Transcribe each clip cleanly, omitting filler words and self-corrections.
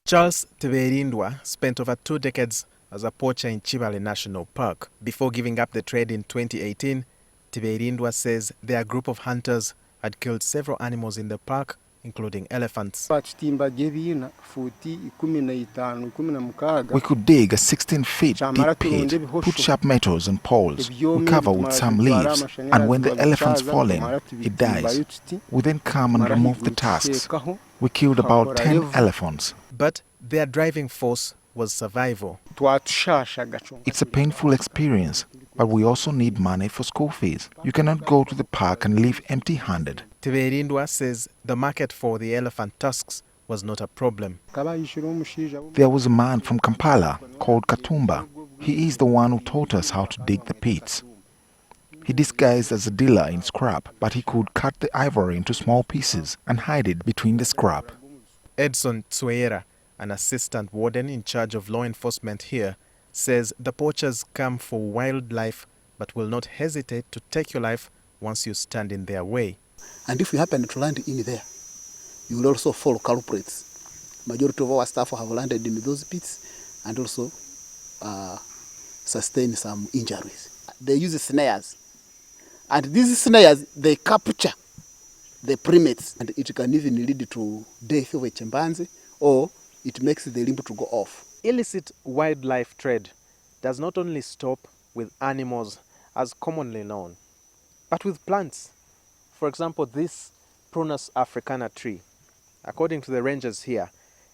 Charles Teberindwa spent over 2 decades as a poacher in Chivale National Park. Before giving up the trade in 2018, Teberindwa says their group of hunters had killed several animals in the park, including elephants. We could dig a 16-feet deep pit, put sharp metals and poles, we cover with some leaves, and when the elephants fall in, it dies. We then come and remove the tusks. We killed about 10 elephants. But their driving force was survival. It's a painful experience, but we also need money for school fees. You cannot go to the park and leave empty-handed. Teberindwa says the market for the elephant tusks was not a problem. There was a man from Kampala called Katumba. He is the one who taught us how to dig the pits. He disguised as a dealer in scrap, but he could cut the ivory into small pieces and hide it between the scrap. Edson Tswera, an assistant warden in charge of law enforcement here, says the poachers come for wildlife but will not hesitate to take your life once you stand in their way. And if you happen to land in there, you will also follow culprits. Majority of our staff have landed in those pits and also sustained some injuries. They use snares. And these snares, they capture the primates, and it can even lead to death of a chimpanzee, or it makes the limb to go off. Illicit wildlife trade does not only stop with animals as commonly known, but with plants. For example, this Prunus africana tree. According to the rangers here,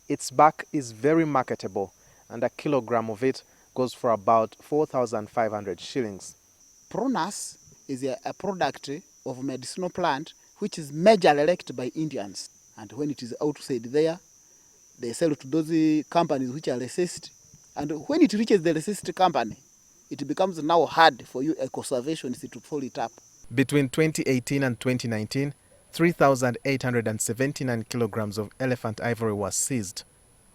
its bark is very marketable, and a kilogram of it goes for about 4,500 shillings. Prunus is a product of medicinal plant which is majorly liked by Indians. And when it is outside there, they sell to those companies which are racist. And when it reaches the racist company, it becomes now hard for you, a conservationist, to pull it up. Between 2018 and 2019, 3,879 kilograms of elephant ivory was seized.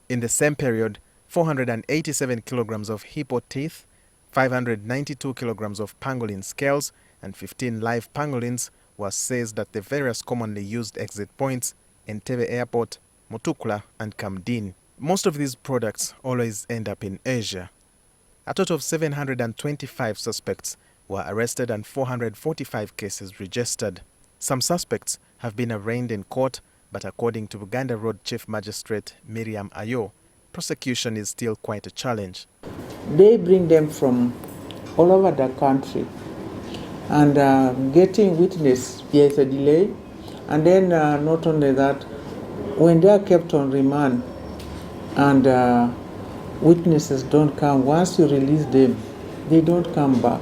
In the same period, 487 kilograms of hippo teeth, 592 kilograms of pangolin scales, and 15 live pangolins were seized at the various commonly used exit points in Entebbe Airport, Mutukula, and Kamdin. Most of these products always end up in Asia. A total of 725 suspects were arrested and 445 cases registered. Some suspects have been arraigned in court, but according to Uganda Road Chief Magistrate Miriam Ayo, prosecution is still quite a challenge. They bring them from all over the country, and getting witness, there's a delay, and then not only that, when they are kept on remand and witnesses don't come, once you release them, they don't come back.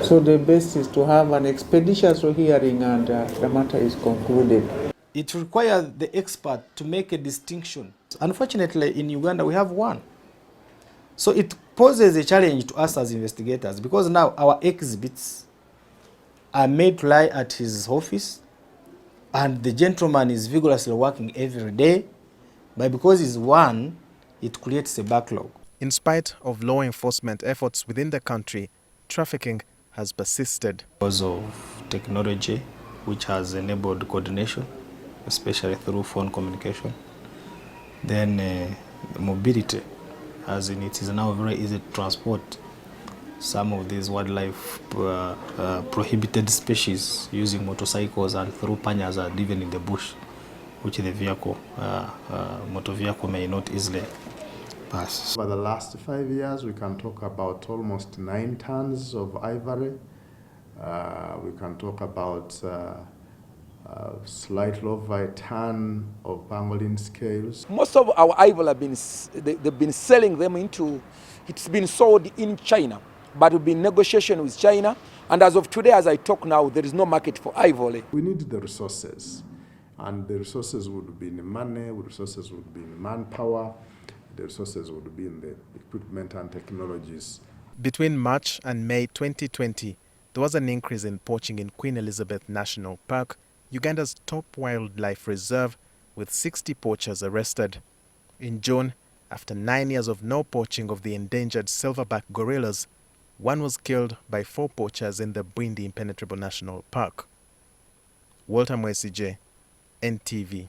So the best is to have an expeditious hearing and the matter is concluded. It requires the expert to make a distinction. Unfortunately, in Uganda, we have one. So it poses a challenge to us as investigators, because now our exhibits are made to lie at his office, and the gentleman is vigorously working every day, but because he's one, it creates a backlog. In spite of law enforcement efforts within the country, trafficking has persisted. Because of technology, which has enabled coordination, especially through phone communication, then mobility, as in it is now very easy to transport some of these wildlife prohibited species using motorcycles and through panyas and even in the bush, which the vehicle, motor vehicle may not easily pass. For the last 5 years, we can talk about almost 9 tons of ivory. We can talk about slightly over a ton of pangolin scales. Most of our ivory have been, they've been selling them into, it's been sold in China, but we've been in negotiation with China, and as of today, as I talk now, there is no market for ivory. We need the resources, and the resources would be in money, the resources would be in manpower, the resources would be in the equipment and technologies. Between March and May 2020, there was an increase in poaching in Queen Elizabeth National Park, Uganda's top wildlife reserve, with 60 poachers arrested. In June, after 9 years of no poaching of the endangered silverback gorillas, one was killed by 4 poachers in the Bwindi Impenetrable National Park. Walter Mwesije, NTV.